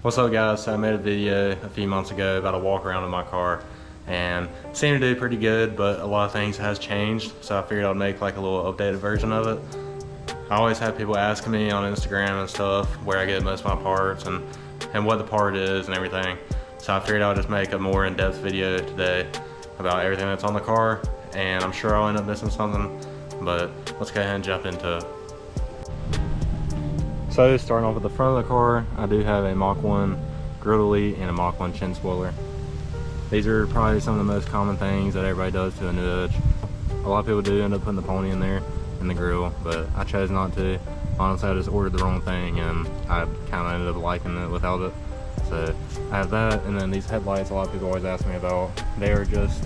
What's up guys? So I made a video a few months ago about a walk around in my car and it seemed to do pretty good, but a lot of things has changed, so I figured I'd make like a little updated version of it. I always have people asking me on Instagram and stuff where I get most of my parts and what the part is and everything. So I figured I would just make a more in-depth video today about everything that's on the car, and I'm sure I'll end up missing something, but let's go ahead and jump into it. So starting off with the front of the car, I do have a Mach 1 grill delete and a Mach 1 chin spoiler. These are probably some of the most common things that everybody does to a new Edge. A lot of people do end up putting the pony in there in the grill, but I chose not to. Honestly, I just ordered the wrong thing and I kind of ended up liking it without it. So I have that, and then these headlights a lot of people always ask me about. They are just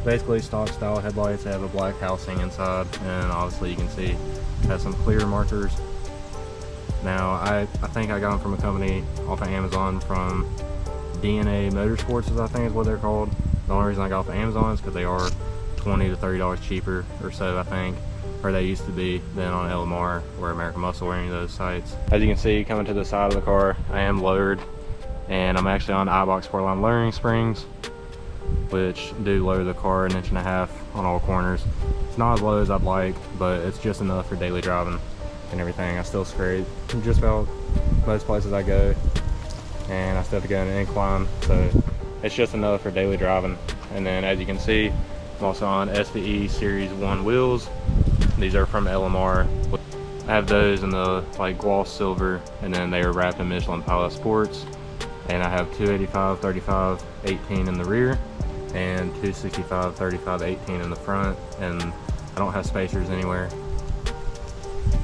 basically stock style headlights. They have a black housing inside, and obviously you can see it has some clear markers. Now, I think I got them from a company off of Amazon from DNA Motorsports, I think is what they're called. The only reason I got off of Amazon is because they are $20 to $30 cheaper or so, I think, or they used to be, than on LMR or American Muscle or any of those sites. As you can see, coming to the side of the car, I am lowered, and I'm actually on iBox Sportline lowering springs, which do lower the car 1.5 inches on all corners. It's not as low as I'd like, but it's just enough for daily driving and everything. I still scrape just about most places I go, and I still have to go in an incline, so it's just enough for daily driving. And then as you can see, I'm also on SVE Series 1 wheels. These are from LMR. I have those in the like gloss silver, and then they are wrapped in Michelin Pilot Sports, and I have 285 35 18 in the rear and 265 35 18 in the front, and I don't have spacers anywhere.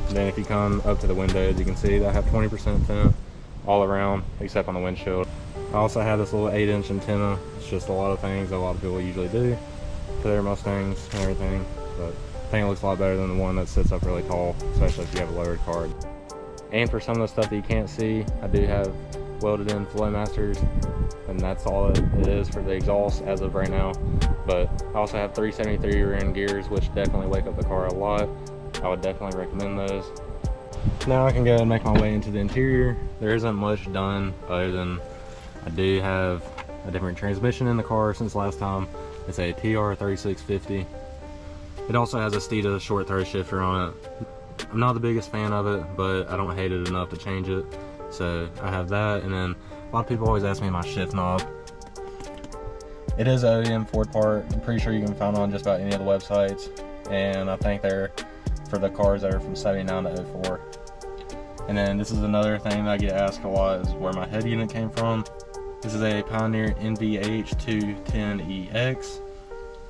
Then if you come up to the windows, you can see that I have 20% tint all around except on the windshield. I also have this little 8-inch antenna. It's just a lot of things that a lot of people usually do to their Mustangs and everything, but I think it looks a lot better than the one that sits up really tall, especially if you have a lowered car. And for some of the stuff that you can't see, I do have welded in Flowmasters, and that's all it is for the exhaust as of right now. But I also have 373 rear-end gears, which definitely wake up the car a lot. I would definitely recommend those. Now I can go and make my way into the interior. There isn't much done other than I do have a different transmission in the car since last time. It's a TR3650. It also has a Steeda short throw shifter on it. I'm not the biggest fan of it, but I don't hate it enough to change it. So I have that, and then a lot of people always ask me my shift knob. It is an OEM Ford part. I'm pretty sure you can find it on just about any of the websites, and I think they're for the cars that are from 79 to 04. And then this is another thing that I get asked a lot, is where my head unit came from. This is a Pioneer NVH210EX.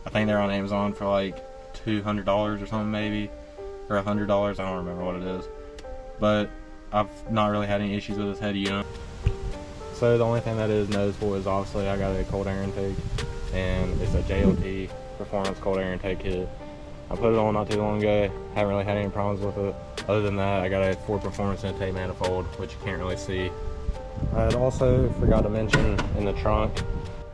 I think they're on Amazon for like $200 or something, maybe, or $100. I don't remember what it is, but I've not really had any issues with this head unit. So the only thing that is noticeable is obviously I got a cold air intake, and it's a JLT Performance cold air intake kit. I put it on not too long ago, haven't really had any problems with it. Other than that, I got a Ford Performance intake manifold, which you can't really see. I had also forgot to mention in the trunk,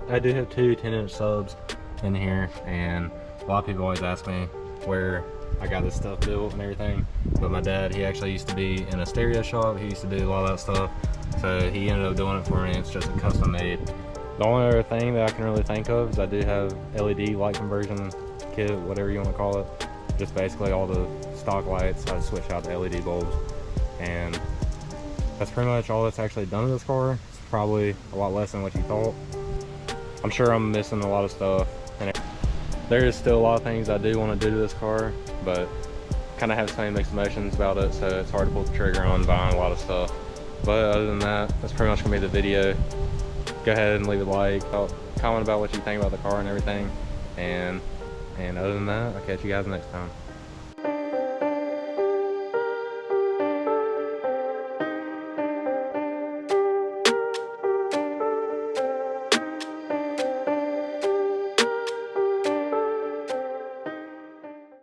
I do have two 10-inch subs in here, and a lot of people always ask me where I got this stuff built and everything. But my dad, he actually used to be in a stereo shop. He used to do a lot of that stuff, so he ended up doing it for me. It's just a custom made. The only other thing that I can really think of is I do have LED light conversion kit, whatever you want to call it. Just basically all the stock lights, I switch out the LED bulbs, and that's pretty much all that's actually done to this car. It's probably a lot less than what you thought. I'm sure I'm missing a lot of stuff, and there is still a lot of things I do want to do to this car, but kind of have the same mixed emotions about it, so it's hard to pull the trigger on buying a lot of stuff. But other than that, that's pretty much gonna be the video. Go ahead and leave a like, comment about what you think about the car and everything, and other than that, I'll catch you guys next time.